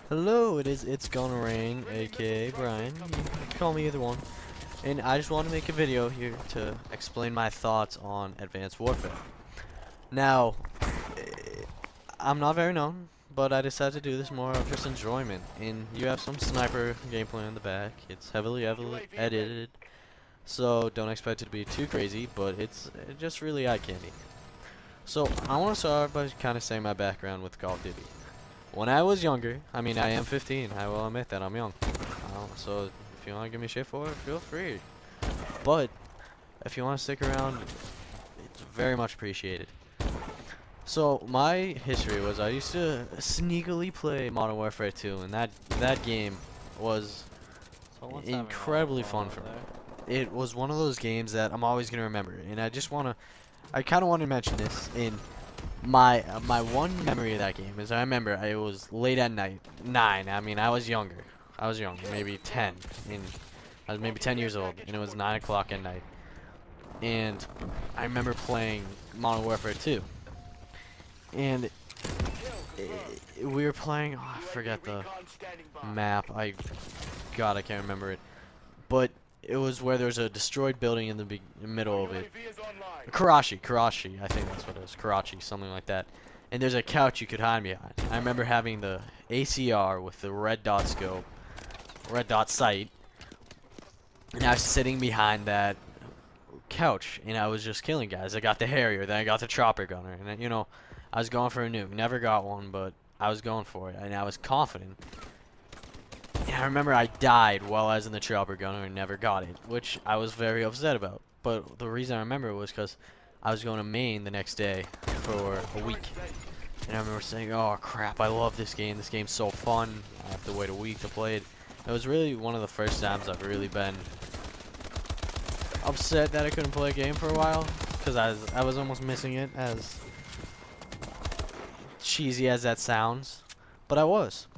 Hello, it is ItzGunRain, aka Brian. You can call me either one. And I just want to make a video here to explain my thoughts on Advanced Warfare. Now, I'm not very known, but I decided to do this more of just enjoyment. And you have some sniper gameplay in the back. It's heavily edited, so don't expect it to be too crazy, but it's just really eye candy. So, I want to start by kind of saying my background with Call of Duty. When I was younger, I mean, I am 15, I will admit that I'm young. So if you want to give me shit for it, feel free. But if you want to stick around, it's very much appreciated. So my history was I used to sneakily play Modern Warfare 2, and that game was incredibly fun for me. It was one of those games that I'm always gonna remember, and I kind of want to mention this in my one memory of that game is I remember it was late at night, 9. I mean, I was younger, maybe 10, and I was maybe 10 years old, and it was 9 o'clock at night, and I remember playing Modern Warfare 2, and we were playing. Oh, I forget the map. God, I can't remember it, but it was where there's a destroyed building in the middle of it. Karachi, I think that's what it is. Karachi, something like that. And there's a couch you could hide behind. I remember having the ACR with the red dot scope, red dot sight, and I was sitting behind that couch, and I was just killing guys. I got the Harrier, then I got the chopper gunner, and then, I was going for a nuke. Never got one, but I was going for it, and I was confident. And I remember I died while I was in the chopper gunner and never got it, which I was very upset about. But the reason I remember it was because I was going to Maine the next day for a week. And I remember saying, oh crap, I love this game. This game's so fun. I have to wait a week to play it. It was really one of the first times I've really been upset that I couldn't play a game for a while. Because I was almost missing it, as cheesy as that sounds. But I was.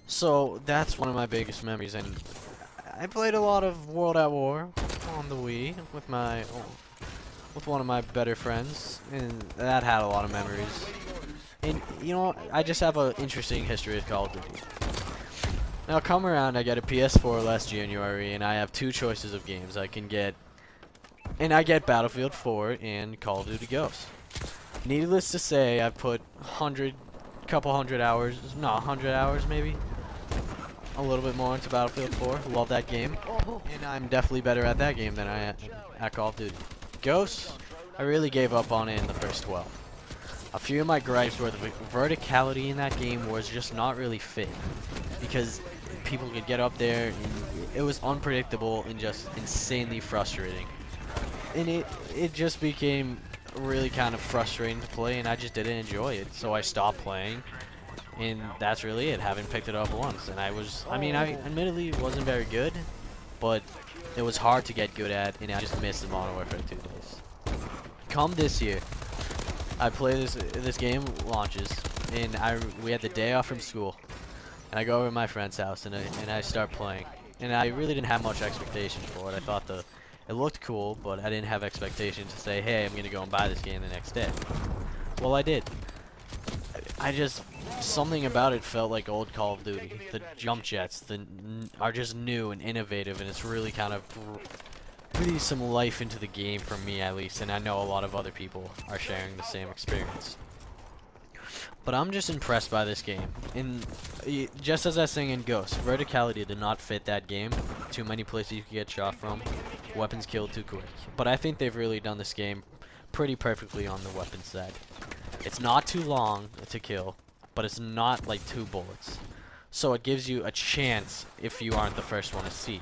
So that's one of my biggest memories, and I played a lot of World at War on the Wii with one of my better friends, and that had a lot of memories. And I just have an interesting history with Call of Duty. Now come around, I get a PS4 last January, and I have two choices of games I can get, and I get Battlefield 4 and Call of Duty Ghosts. Needless to say, I've put couple hundred hours, no, 100 hours maybe, a little bit more into Battlefield 4. Love that game, and I'm definitely better at that game than I am at Call of Duty. Ghosts, I really gave up on it in the first 12. A few of my gripes were the verticality in that game was just not really fit, because people could get up there, and it was unpredictable and just insanely frustrating. And it just became really kind of frustrating to play, and I just didn't enjoy it, so I stopped playing. And that's really it. Haven't picked it up once. And I admittedly wasn't very good, but it was hard to get good at, and I just missed the Modern Warfare 2 days. Come this year, I play this game launches, and we had the day off from school, and I go over to my friend's house, and I start playing. And I really didn't have much expectations for it. I thought it looked cool, but I didn't have expectations to say, hey, I'm gonna go and buy this game the next day. Well, I did. Something about it felt like old Call of Duty. The jump jets are just new and innovative, and it's really kind of breathed some life into the game for me, at least, and I know a lot of other people are sharing the same experience. But I'm just impressed by this game. And just as I was saying in Ghost, verticality did not fit that game. Too many places you could get shot from. Weapons killed too quick. But I think they've really done this game pretty perfectly on the weapons side. It's not too long to kill, but it's not like 2 bullets. So it gives you a chance if you aren't the first one to see.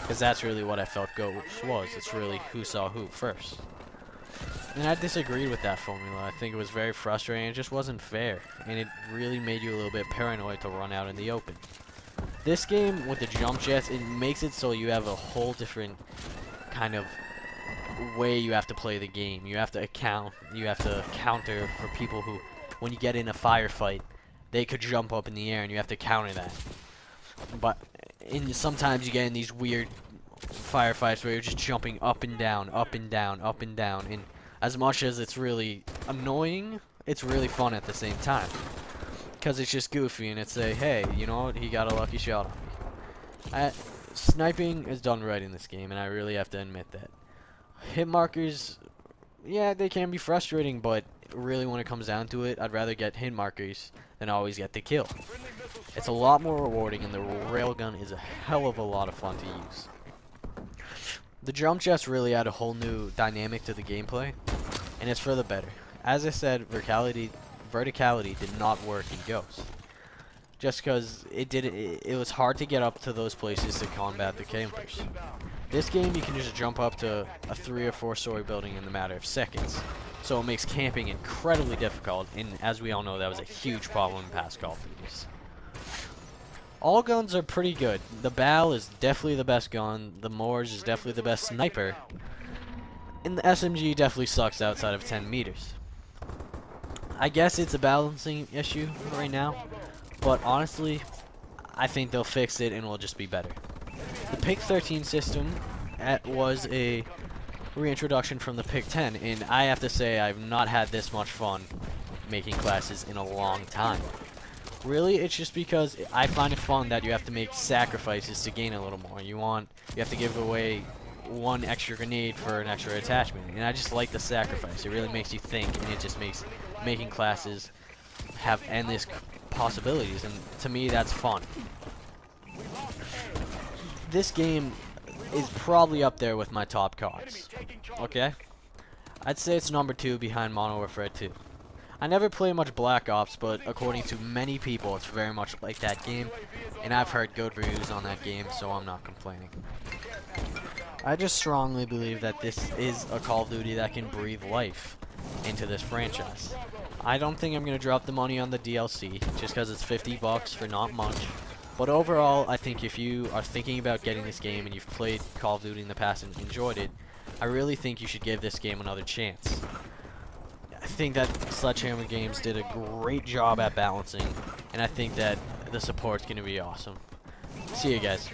Because that's really what I felt Ghost was. It's really who saw who first. And I disagreed with that formula. I think it was very frustrating. It just wasn't fair. And it really made you a little bit paranoid to run out in the open. This game, with the jump jets, it makes it so you have a whole different kind of way you have to play the game. You have to counter for people who, when you get in a firefight, they could jump up in the air, and you have to counter that. But sometimes you get in these weird firefights where you're just jumping up and down, up and down, up and down, and as much as it's really annoying, it's really fun at the same time. because it's just goofy, and it's a, hey, you know what, he got a lucky shot on me. Sniping is done right in this game, and I really have to admit that. Hit markers, yeah, they can be frustrating, but really when it comes down to it, I'd rather get hit markers than always get the kill. It's a lot more rewarding, and the railgun is a hell of a lot of fun to use. The jump jets really add a whole new dynamic to the gameplay, and it's for the better. As I said, verticality did not work in Ghost, just because it was hard to get up to those places to combat the campers. This game, you can just jump up to a 3 or 4 story building in a matter of seconds, so it makes camping incredibly difficult, and as we all know, that was a huge problem in past Call of Duties. All guns are pretty good. The BAL is definitely the best gun, the Moors is definitely the best sniper, and the SMG definitely sucks outside of 10 meters. I guess it's a balancing issue right now, but honestly, I think they'll fix it and it'll just be better. The PIC 13 system was a reintroduction from the PIC 10, and I have to say I've not had this much fun making classes in a long time. Really, it's just because I find it fun that you have to make sacrifices to gain a little more. You have to give away one extra grenade for an extra attachment, and I just like the sacrifice. It really makes you think, and it just makes making classes have endless possibilities, and to me that's fun. This game is probably up there with my top CODs. Okay? I'd say it's number 2 behind Modern Warfare 2. I never play much Black Ops, but according to many people, it's very much like that game, and I've heard good reviews on that game, so I'm not complaining. I just strongly believe that this is a Call of Duty that can breathe life into this franchise. I don't think I'm going to drop the money on the DLC, just because it's $50 for not much. But overall, I think if you are thinking about getting this game and you've played Call of Duty in the past and enjoyed it, I really think you should give this game another chance. I think that Sledgehammer Games did a great job at balancing, and I think that the support's going to be awesome. See you guys.